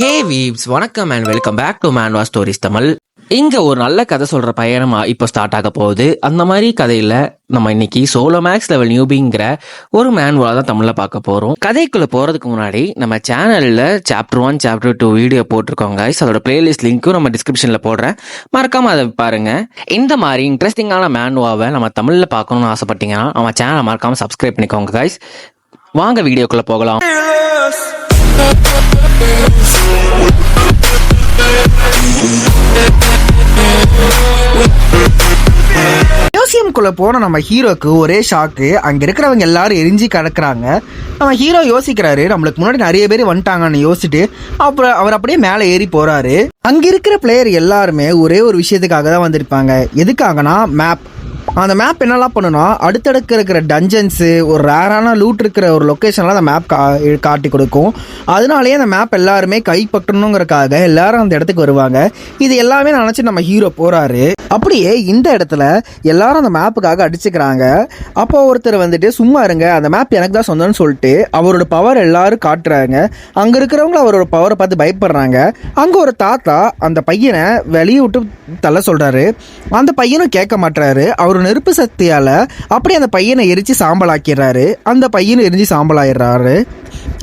ஹே weebs, வணக்கம் and welcome back to manhwa stories Tamil. இங்க ஒரு நல்ல கதை சொல்ற பயணமா இப்போ ஸ்டார்ட் ஆக போகுது. அந்த மாதிரி கதையில நம்ம இன்னைக்கு சோலோ மேக்ஸ் லெவல் நியூபிங்கிற ஒரு மேன்வா தான் தமிழ்ல பார்க்க போறோம். கதைக்குள்ள போறதுக்கு முன்னாடி நம்ம சேனல்ல சாப்டர் 1 சாப்டர் 2 வீடியோ போட்டிருக்கோங்க. அதோட பிளேலிஸ்ட் லிங்க்கும் நம்ம டிஸ்கிரிப்ஷன்ல போடுறேன், மறக்காம அதை பாருங்க. இந்த மாதிரி இன்ட்ரெஸ்டிங்கான மேன்வாவை நம்ம தமிழ்ல பார்க்கணும்னு ஆசைப்பட்டீங்கன்னா நம்ம சேனலை மறக்காம சப்ஸ்கிரைப் பண்ணிக்கோங்க கைஸ். வாங்க வீடியோக்குள்ள போகலாம். மியூசியம்குள்ள போன நம்ம ஹீரோக்கு ஒரே ஷாக்கு. அங்க இருக்கிறவங்க எல்லாரும் எரிஞ்சு கிடக்குறாங்க. நம்ம ஹீரோ யோசிக்கிறாரு, நம்மளுக்கு முன்னாடி நிறைய பேர் வந்துட்டாங்கன்னு யோசிச்சுட்டு அப்புறம் அவர் அப்படியே மேலே ஏறி போறாரு. அங்க இருக்கிற பிளேயர் எல்லாருமே ஒரே ஒரு விஷயத்துக்காக தான் வந்திருப்பாங்க. எதுக்காகனா மேப். அந்த மேப் என்னெல்லாம் பண்ணுனா அடுத்தடுக்க இருக்கிற டஞ்சன்ஸு, ஒரு ரேரான லூட் இருக்கிற ஒரு லொக்கேஷன்லாம் அந்த மேப் காட்டி கொடுக்கும். அதனாலேயே அந்த மேப் எல்லாருமே கைப்பற்றணுங்கிறக்காக எல்லாரும் அந்த இடத்துக்கு வருவாங்க. இது எல்லாமே நினச்சி நம்ம ஹீரோ போகிறாரு. அப்படியே இந்த இடத்துல எல்லாரும் அந்த மேப்புக்காக அடிச்சுக்கிறாங்க. அப்போ ஒருத்தர் வந்துட்டு சும்மா இருங்க, அந்த மேப் எனக்கு தான் சொந்தம்னு சொல்லிட்டு அவரோட பவர் எல்லாரும் காட்டுறாங்க. அங்கே இருக்கிறவங்களும் அவரோட பவரை பார்த்து பயப்படுறாங்க. அங்கே ஒரு தாத்தா அந்த பையனை வெளியே விட்டு தள்ள சொல்கிறாரு. அந்த பையனும் கேட்க மாட்டுறாரு. அவர் நெருப்பு சக்தியால் அப்படியே அந்த பையனை எரிச்சு சாம்பலாக்கிறாரு. அந்த பையனும் எரிஞ்சு சாம்பலாயிடுறாரு.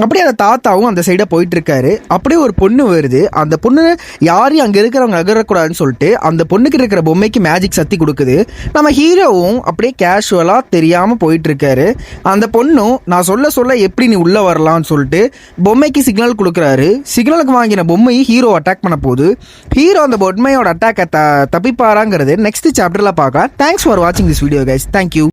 அப்படியே அந்த தாத்தாவும் அந்த சைடாக போயிட்டு இருக்காரு. அப்படியே ஒரு பொண்ணு வருது. அந்த பொண்ணு யாரையும் அங்கே இருக்கிறவங்க நகரக்கூடாதுன்னு சொல்லிட்டு அந்த பொண்ணுக்கு இருக்கிற பொம்மைக்கு மேஜிக் சக்தி கொடுக்குது. நம்ம ஹீரோவும் அப்படியே கேஷுவலாக தெரியாமல் போயிட்டு இருக்காரு. அந்த பொண்ணும் நான் சொல்ல சொல்ல எப்படி நீ உள்ளே வரலான்னு சொல்லிட்டு பொம்மைக்கு சிக்னல் கொடுக்குறாரு. சிக்னலுக்கு வாங்கின பொம்மை ஹீரோ அட்டாக் பண்ண போகுது. ஹீரோ அந்த பொம்மையோட அட்டாக்கை தப்பிப்பாராங்கிறது நெக்ஸ்ட் சாப்டரில் பார்க்கலாம். தேங்க்ஸ் ஃபார் வாட்சிங் திஸ் வீடியோ கைஸ். தேங்க்யூ.